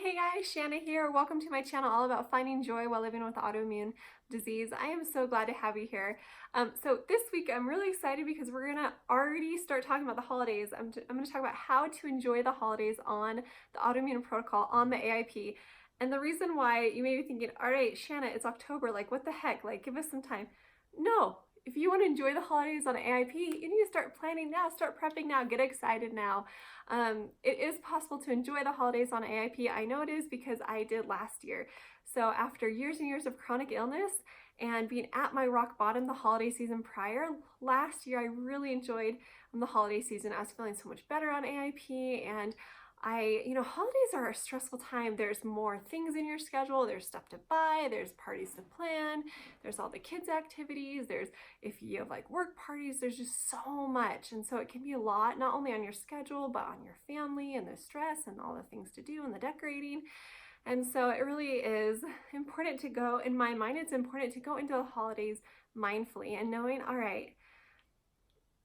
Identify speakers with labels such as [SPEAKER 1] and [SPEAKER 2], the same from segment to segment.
[SPEAKER 1] Hey guys, Shanna here. Welcome to my channel all about finding joy while living with autoimmune disease. I am so glad to have you here. So this week I'm really excited because we're gonna already start talking about the holidays. I'm gonna talk about how to enjoy the holidays on the autoimmune protocol on the AIP. And the reason why you may be thinking, all right, Shanna, it's October, like what the heck? Like give us some time. No, if you want to enjoy the holidays on AIP, you need to start planning now, start prepping now, get excited now. It is possible to enjoy the holidays on AIP. I know it is because I did last year. So after years and years of chronic illness and being at my rock bottom the holiday season prior, last year I really enjoyed the holiday season. I was feeling so much better on AIP, and holidays are a stressful time. There's more things in your schedule. There's stuff to buy. There's parties to plan. There's all the kids' activities. If you have like work parties, there's just so much. And so it can be a lot, not only on your schedule, but on your family and the stress and all the things to do and the decorating. And so it really is important to go, in my mind, it's important to go into the holidays mindfully and knowing, all right,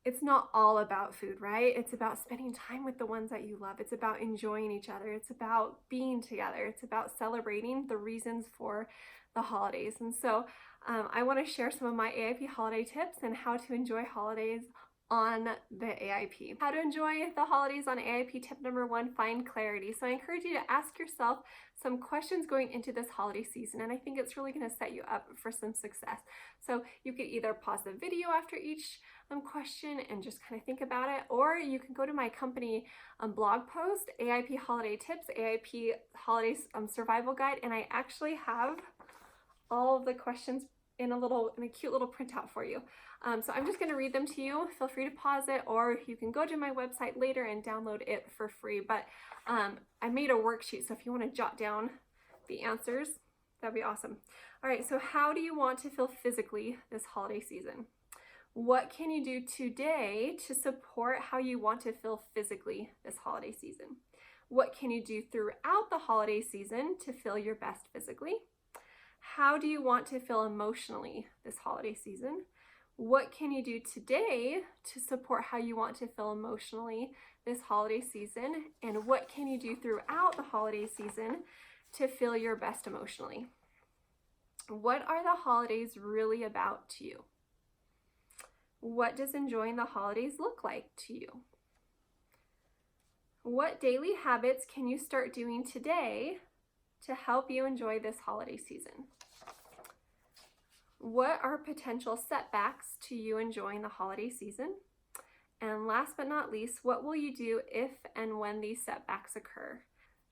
[SPEAKER 1] it's not all about food, right? It's about spending time with the ones that you love. It's about enjoying each other. It's about being together. It's about celebrating the reasons for the holidays. And so I want to share some of my AIP holiday tips and how to enjoy holidays on the AIP. How to enjoy the holidays on AIP. Tip number one, find clarity. So I encourage you to ask yourself some questions going into this holiday season, and I think it's really going to set you up for some success. So you could either pause the video after each question and just kind of think about it, or you can go to my company blog post, AIP Holiday Tips, AIP Holiday Survival Guide, and I actually have all of the questions in a cute little printout for you. So I'm just going to read them to you. Feel free to pause it, or you can go to my website later and download it for free. But I made a worksheet, so if you want to jot down the answers, that'd be awesome. All right, so how do you want to feel physically this holiday season? What can you do today to support how you want to feel physically this holiday season? What can you do throughout the holiday season to feel your best physically? How do you want to feel emotionally this holiday season? What can you do today to support how you want to feel emotionally this holiday season? And what can you do throughout the holiday season to feel your best emotionally? What are the holidays really about to you? What does enjoying the holidays look like to you? What daily habits can you start doing today to help you enjoy this holiday season? What are potential setbacks to you enjoying the holiday season? And last but not least, what will you do if and when these setbacks occur?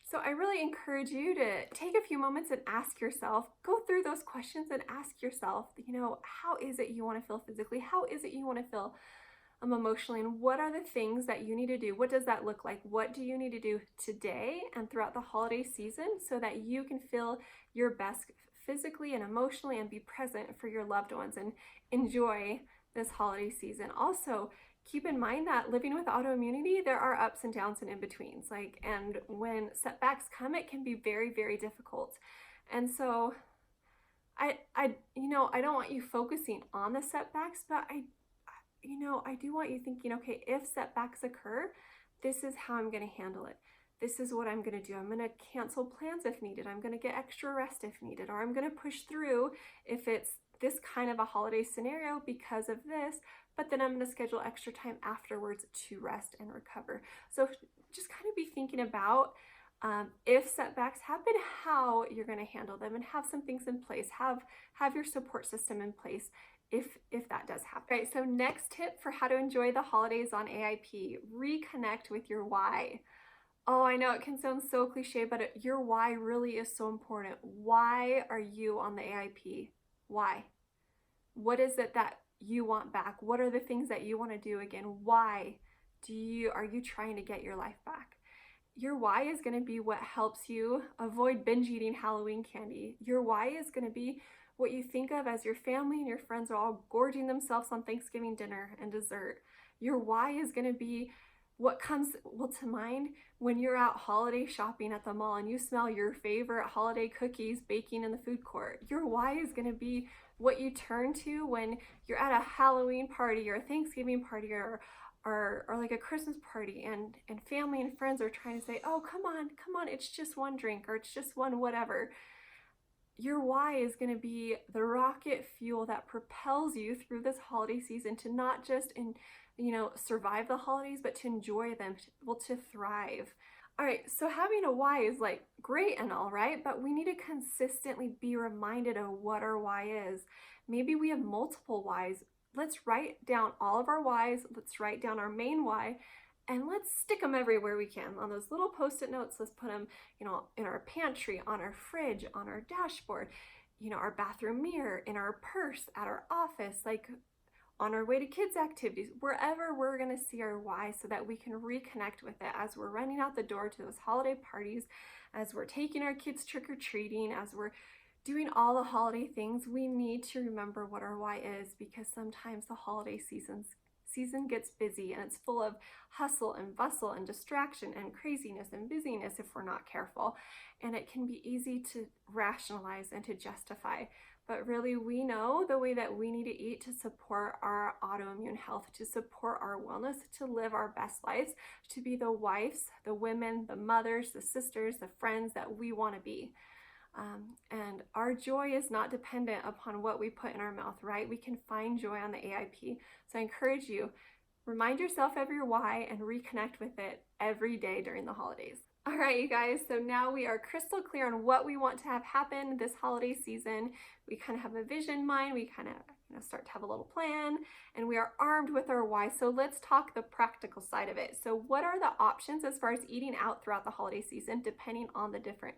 [SPEAKER 1] So I really encourage you to take a few moments and ask yourself, go through those questions and ask yourself, how is it you want to feel physically? How is it you want to feel emotionally? And what are the things that you need to do? What does that look like? What do you need to do today and throughout the holiday season so that you can feel your best physically and emotionally and be present for your loved ones and enjoy this holiday season? Also, keep in mind that living with autoimmunity, there are ups and downs and in-betweens. And when setbacks come, it can be very, very difficult. And so I don't want you focusing on the setbacks, but I do want you thinking, okay, if setbacks occur, this is how I'm going to handle it. This is what I'm going to do. I'm going to cancel plans if needed. I'm going to get extra rest if needed, or I'm going to push through if it's this kind of a holiday scenario because of this, but then I'm going to schedule extra time afterwards to rest and recover. So just kind of be thinking about if setbacks happen, how you're going to handle them, and have some things in place. Have your support system in place if that does happen. Right, so next tip for how to enjoy the holidays on AIP, reconnect with your why. Oh, I know it can sound so cliche, but your why really is so important. Why are you on the AIP? Why? What is it that you want back? What are the things that you want to do again? Why are you trying to get your life back? Your why is going to be what helps you avoid binge eating Halloween candy. Your why is going to be what you think of as your family and your friends are all gorging themselves on Thanksgiving dinner and dessert. Your why is going to be what comes to mind when you're out holiday shopping at the mall and you smell your favorite holiday cookies baking in the food court. Your why is going to be what you turn to when you're at a Halloween party or a Thanksgiving party or or like a Christmas party, and family and friends are trying to say, oh, come on, it's just one drink, or it's just one whatever. Your why is going to be the rocket fuel that propels you through this holiday season to not just survive the holidays, but to enjoy them, to thrive. All right, so having a why is like great and all, right? But we need to consistently be reminded of what our why is. Maybe we have multiple whys. Let's write down all of our whys. Let's write down our main why, and let's stick them everywhere we can. On those little post-it notes, let's put them, in our pantry, on our fridge, on our dashboard, our bathroom mirror, in our purse, at our office, like on our way to kids' activities, wherever we're gonna see our why, so that we can reconnect with it as we're running out the door to those holiday parties, as we're taking our kids trick-or-treating, as we're doing all the holiday things. We need to remember what our why is, because sometimes the holiday season gets busy, and it's full of hustle and bustle and distraction and craziness and busyness if we're not careful. And it can be easy to rationalize and to justify. But really, we know the way that we need to eat to support our autoimmune health, to support our wellness, to live our best lives, to be the wives, the women, the mothers, the sisters, the friends that we want to be. And our joy is not dependent upon what we put in our mouth, right? We can find joy on the AIP. So I encourage you, remind yourself of your why and reconnect with it every day during the holidays. All right, you guys, so now we are crystal clear on what we want to have happen this holiday season. We kind of have a vision in mind. We kind of start to have a little plan, and we are armed with our why. So let's talk the practical side of it. So what are the options as far as eating out throughout the holiday season, depending on the different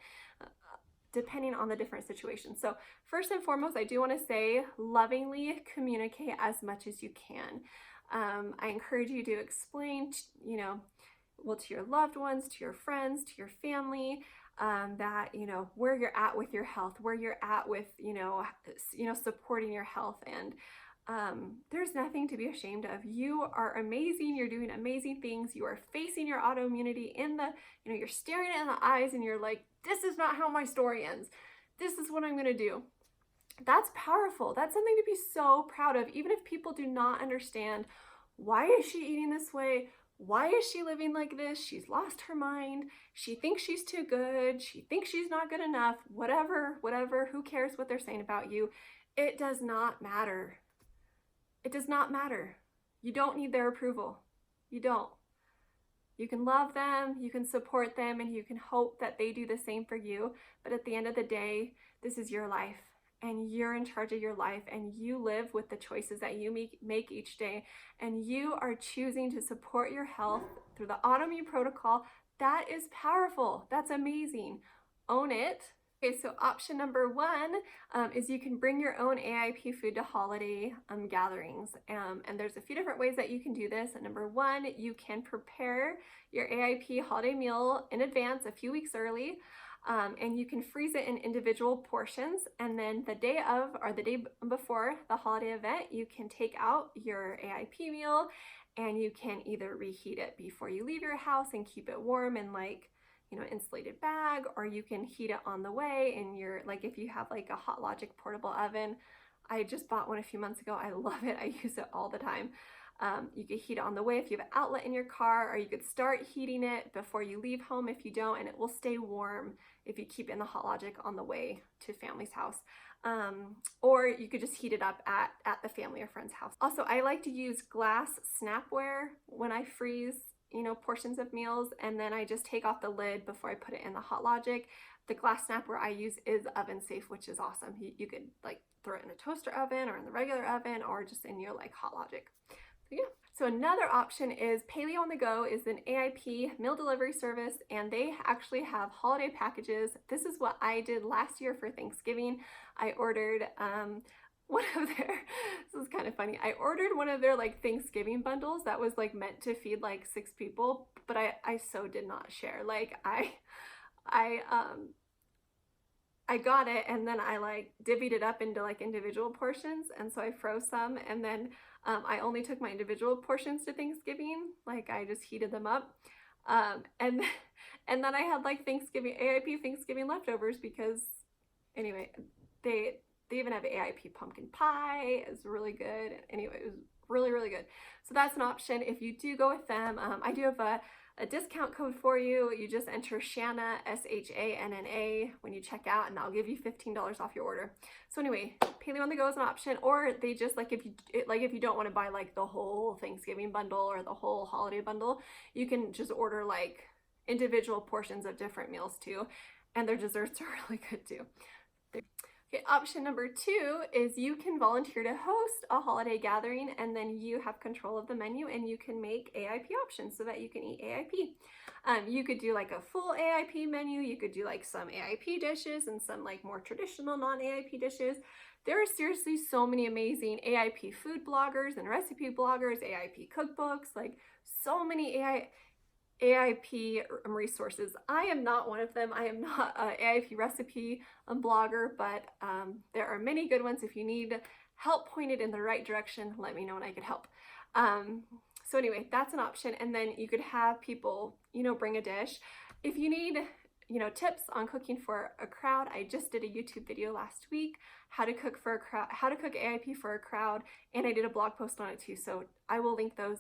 [SPEAKER 1] situations? So first and foremost, I do want to say, lovingly communicate as much as you can. I encourage you to explain, to your loved ones, to your friends, to your family, that, where you're at with your health, where you're at with, supporting your health. And there's nothing to be ashamed of. You are amazing. You're doing amazing things. You are facing your autoimmunity you're staring it in the eyes, and you're like, this is not how my story ends. This is what I'm going to do. That's powerful. That's something to be so proud of. Even if people do not understand, why is she eating this way? Why is she living like this? She's lost her mind. She thinks she's too good. She thinks she's not good enough. Whatever, who cares what they're saying about you? It does not matter. It does not matter. You don't need their approval. You don't. You can love them, you can support them, and you can hope that they do the same for you. But at the end of the day, this is your life, and you're in charge of your life, and you live with the choices that you make each day. And you are choosing to support your health through the autoimmune protocol. That is powerful. That's amazing. Own it. Okay, so option number one is you can bring your own AIP food to holiday gatherings. And there's a few different ways that you can do this. Number one, you can prepare your AIP holiday meal in advance, a few weeks early, and you can freeze it in individual portions. And then the day of, or the day before the holiday event, you can take out your AIP meal, and you can either reheat it before you leave your house and keep it warm in insulated bag, or you can heat it on the way in your, if you have a Hot Logic portable oven. I just bought one a few months ago. I love it. I use it all the time. You could heat it on the way if you have an outlet in your car, or you could start heating it before you leave home if you don't, and it will stay warm if you keep it in the Hot Logic on the way to family's house. Or you could just heat it up at the family or friend's house. Also, I like to use glass snapware when I freeze portions of meals, and then I just take off the lid before I put it in the Hot Logic. The glass snapware I use is oven safe, which is awesome. You could throw it in a toaster oven or in the regular oven, or just in your Hot Logic. So yeah. So another option is Paleo On The Go is an AIP meal delivery service, and they actually have holiday packages. This is what I did last year for Thanksgiving. I ordered one of their, this is kind of funny, I ordered one of their Thanksgiving bundles that was meant to feed 6 people, but I so did not share. I got it, and then I divvied it up into individual portions, and so I froze some, and then I only took my individual portions to Thanksgiving. I just heated them up, and then I had AIP Thanksgiving leftovers, because anyway, they even have AIP pumpkin pie. It's really good. Anyway, it was really, really good. So that's an option if you do go with them. I do have a discount code for you. You just enter Shanna, SHANNA, when you check out, and I'll give you $15 off your order. So anyway, Paleo On The Go is an option, or they just if you don't want to buy like the whole Thanksgiving bundle or the whole holiday bundle, you can just order like individual portions of different meals too, and their desserts are really good too. Okay, option number 2 is you can volunteer to host a holiday gathering, and then you have control of the menu and you can make AIP options so that you can eat AIP. You could do like a full AIP menu, you could do like some AIP dishes and some like more traditional non-AIP dishes. There are seriously so many amazing AIP food bloggers and recipe bloggers, AIP cookbooks, like so many AIP resources. I am not one of them. I am not an AIP recipe blogger, but there are many good ones. If you need help pointed in the right direction, let me know and I could help. So anyway, that's an option. And then you could have people, bring a dish. If you need, tips on cooking for a crowd, I just did a YouTube video last week, how to cook AIP for a crowd, and I did a blog post on it too. So I will link those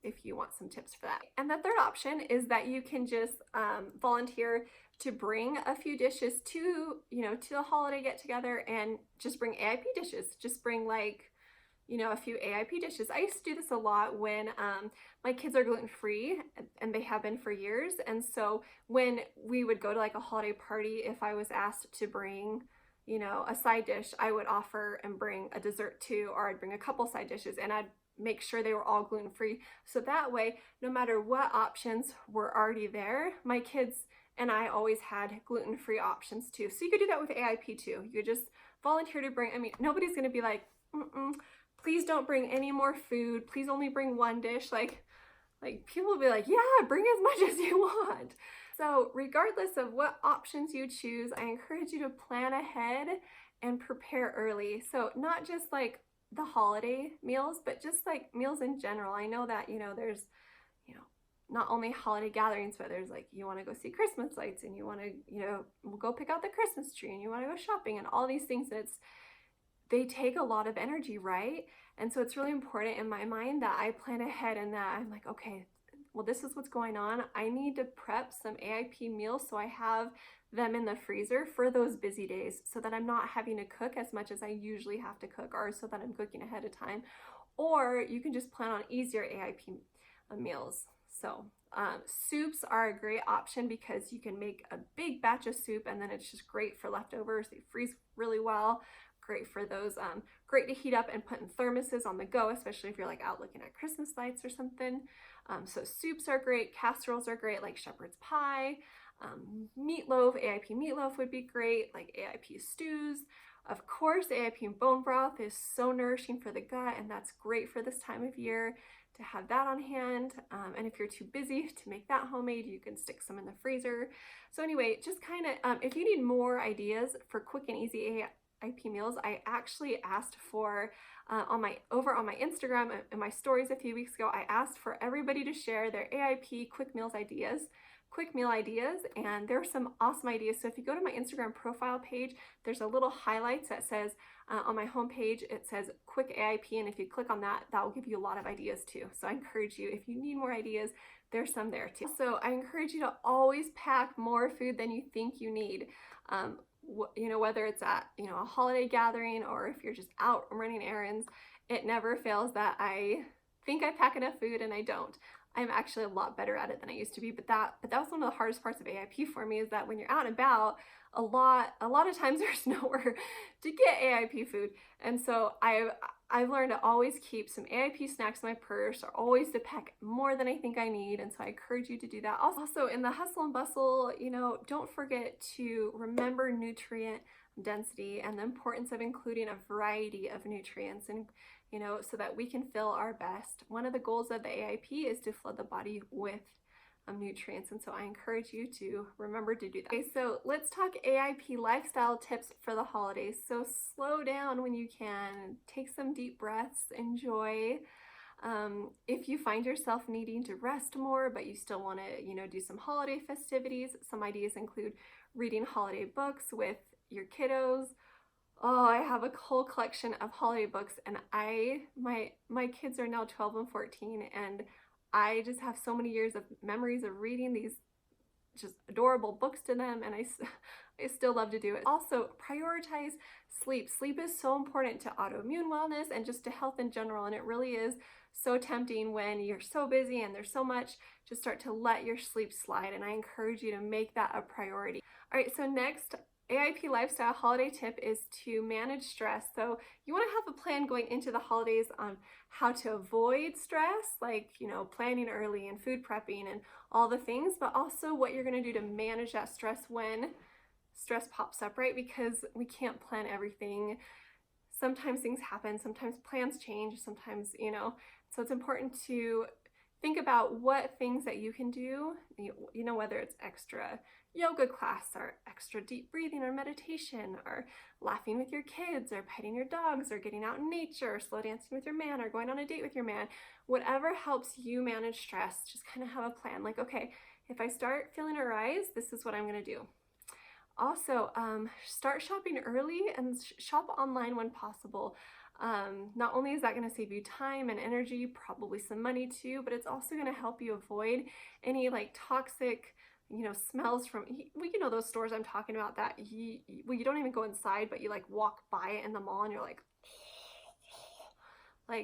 [SPEAKER 1] if you want some tips for that. And the third option is that you can just volunteer to bring a few dishes to the holiday get together, and just bring AIP dishes. Just bring like, a few AIP dishes. I used to do this a lot when my kids are gluten-free, and they have been for years. And so when we would go to like a holiday party, if I was asked to bring, a side dish, I would offer and bring a dessert too, or I'd bring a couple side dishes, and I'd make sure they were all gluten-free. So that way, no matter what options were already there, my kids and I always had gluten-free options too. So you could do that with AIP too. You could just volunteer to bring, nobody's gonna be like, please don't bring any more food. Please only bring one dish. Like people will be like, yeah, bring as much as you want. So regardless of what options you choose, I encourage you to plan ahead and prepare early. So not just like the holiday meals, but just like meals in general. I know that, there's, not only holiday gatherings, but there's like, you want to go see Christmas lights, and you want to, go pick out the Christmas tree, and you want to go shopping, and all these things. They take a lot of energy, right? And so it's really important in my mind that I plan ahead, and that I'm like, okay, well, this is what's going on. I need to prep some AIP meals so I have them in the freezer for those busy days, so that I'm not having to cook as much as I usually have to cook, or so that I'm cooking ahead of time. Or you can just plan on easier AIP meals. So soups are a great option because you can make a big batch of soup, and then it's just great for leftovers. They freeze really well. Great for those, great to heat up and put in thermoses on the go, especially if you're like out looking at Christmas lights or something. So soups are great. Casseroles are great, like shepherd's pie. Meatloaf, AIP meatloaf would be great, like AIP stews. Of course, AIP bone broth is so nourishing for the gut, and that's great for this time of year to have that on hand. And if you're too busy to make that homemade, you can stick some in the freezer. So anyway, just kind of, if you need more ideas for quick and easy AIP meals, I actually asked for over on my Instagram and my stories a few weeks ago, I asked for everybody to share their AIP quick meal ideas, and there are some awesome ideas. So if you go to my Instagram profile page, there's a little highlights that says on my homepage, it says quick AIP, and if you click on that, that will give you a lot of ideas too. So I encourage you, if you need more ideas, there's some there too. So I encourage you to always pack more food than you think you need. Whether it's at, a holiday gathering, or if you're just out running errands, it never fails that I think I pack enough food and I don't. I'm actually a lot better at it than I used to be, but that was one of the hardest parts of AIP for me, is that when you're out and about, a lot of times there's nowhere to get AIP food. And so I've learned to always keep some AIP snacks in my purse, or always to pack more than I think I need. And so I encourage you to do that. Also, in the hustle and bustle, don't forget to remember nutrient density and the importance of including a variety of nutrients, and so that we can feel our best. One of the goals of the AIP is to flood the body with nutrients, and so I encourage you to remember to do that. Okay, so let's talk AIP lifestyle tips for the holidays. So slow down when you can, take some deep breaths, enjoy. If you find yourself needing to rest more, but you still want to, do some holiday festivities, some ideas include reading holiday books with your kiddos, Oh, I have a whole collection of holiday books, and my kids are now 12 and 14, and I just have so many years of memories of reading these just adorable books to them, and I still love to do it. Also, prioritize sleep. Sleep is so important to autoimmune wellness and just to health in general, and it really is so tempting when you're so busy and there's so much to start to let your sleep slide, and I encourage you to make that a priority. All right, so next, AIP Lifestyle holiday tip is to manage stress. So you want to have a plan going into the holidays on how to avoid stress, like, planning early and food prepping and all the things, but also what you're going to do to manage that stress when stress pops up, right? Because we can't plan everything. Sometimes things happen, sometimes plans change, sometimes, so it's important to think about what things that you can do, whether it's extra yoga class or extra deep breathing or meditation or laughing with your kids or petting your dogs or getting out in nature or slow dancing with your man or going on a date with your man. Whatever helps you manage stress, just kind of have a plan. Like, okay, if I start feeling a rise, this is what I'm going to do. Also, start shopping early and shop online when possible. Not only is that going to save you time and energy, probably some money too, but it's also going to help you avoid any like toxic, smells from, those stores I'm talking about that you don't even go inside, but you like walk by it in the mall and you're like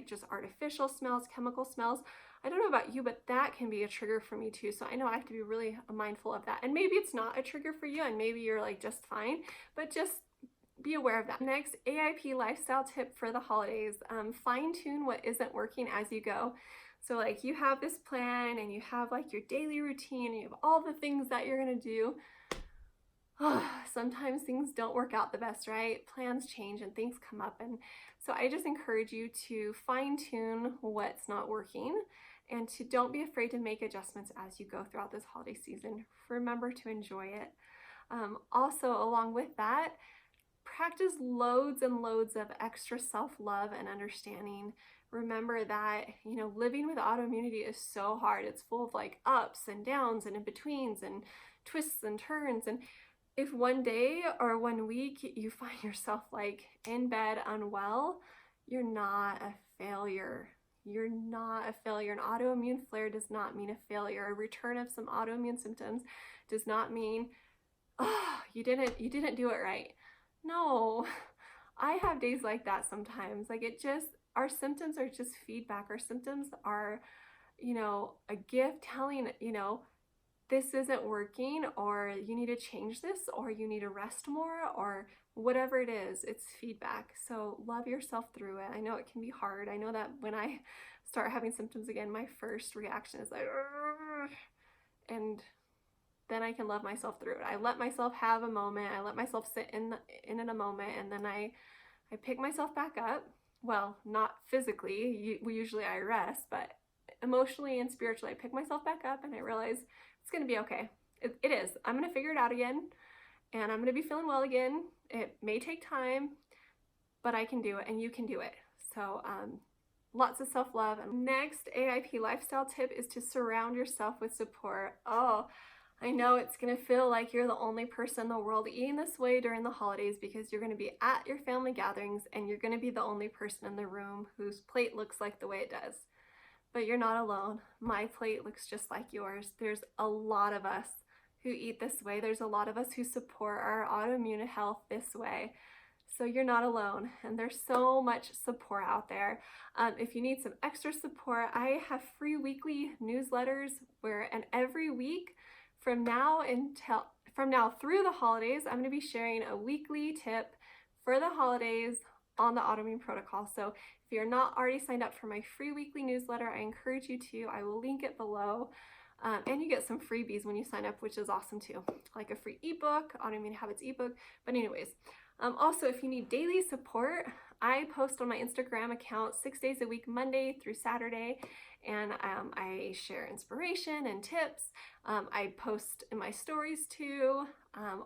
[SPEAKER 1] just artificial smells, chemical smells. I don't know about you, but that can be a trigger for me too. So I know I have to be really mindful of that. And maybe it's not a trigger for you and maybe you're like just fine, but just be aware of that. Next, AIP lifestyle tip for the holidays. Fine tune what isn't working as you go. So like you have this plan and you have like your daily routine and you have all the things that you're going to do. Sometimes things don't work out the best, right? Plans change and things come up. And so I just encourage you to fine tune what's not working and to don't be afraid to make adjustments as you go throughout this holiday season. Remember to enjoy it. Also, along with that, practice loads and loads of extra self-love and understanding. Remember that, living with autoimmunity is so hard. It's full of like ups and downs and in-betweens and twists and turns. And if one day or one week you find yourself like in bed unwell, you're not a failure. You're not a failure. An autoimmune flare does not mean a failure. A return of some autoimmune symptoms does not mean, oh, you didn't do it right. No, I have days like that sometimes. Like our symptoms are just feedback. Our symptoms are, a gift telling, this isn't working, or you need to change this, or you need to rest more, or whatever it is, it's feedback. So love yourself through it. I know it can be hard. I know that when I start having symptoms again, my first reaction is like, "Urgh," and then I can love myself through it. I let myself have a moment. I let myself sit in a moment, and then I pick myself back up. Well, not physically. Usually I rest, but emotionally and spiritually, I pick myself back up, and I realize it's going to be okay. It is. I'm going to figure it out again, and I'm going to be feeling well again. It may take time, but I can do it, and you can do it. So lots of self-love. Next AIP lifestyle tip is to surround yourself with support. Oh, I know it's going to feel like you're the only person in the world eating this way during the holidays because you're going to be at your family gatherings and you're going to be the only person in the room whose plate looks like the way it does. But you're not alone. My plate looks just like yours. There's a lot of us who eat this way. There's a lot of us who support our autoimmune health this way. So you're not alone, and there's so much support out there. If you need some extra support, I have free weekly newsletters and every week from now through the holidays, I'm going to be sharing a weekly tip for the holidays on the autoimmune protocol. So if you're not already signed up for my free weekly newsletter, I encourage you to. I will link it below. And you get some freebies when you sign up, which is awesome too, like a free ebook, Autoimmune Habits ebook. But anyways, also if you need daily support, I post on my Instagram account 6 days a week, Monday through Saturday, and I share inspiration and tips. I post in my stories too,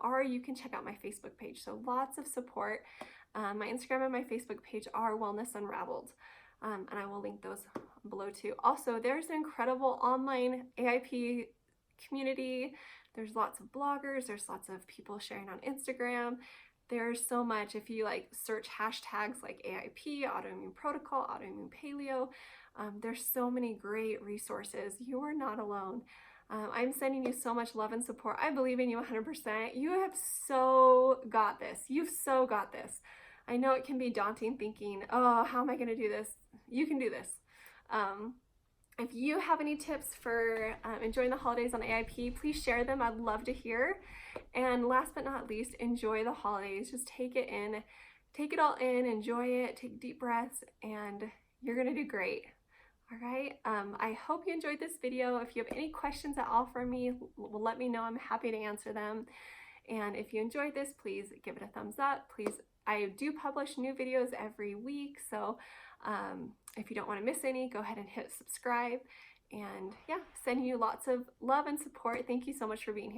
[SPEAKER 1] or you can check out my Facebook page. So lots of support. My Instagram and my Facebook page are Wellness Unraveled, and I will link those below too. Also, there's an incredible online AIP community. There's lots of bloggers. There's lots of people sharing on Instagram. There's so much. If you like search hashtags like AIP, autoimmune protocol, autoimmune paleo, there's so many great resources. You are not alone. I'm sending you so much love and support. I believe in you 100%. You have so got this. You've so got this. I know it can be daunting thinking, oh, how am I going to do this? You can do this. If you have any tips for enjoying the holidays on AIP, please share them. I'd love to hear. And last but not least, enjoy the holidays. Just take it in, take it all in, enjoy it, take deep breaths, and you're gonna do great. All right, I hope you enjoyed this video. If you have any questions at all for me, let me know. I'm happy to answer them. And if you enjoyed this, please give it a thumbs up. Please, I do publish new videos every week, so if you don't want to miss any, go ahead and hit subscribe. And yeah, sending you lots of love and support. Thank you so much for being here.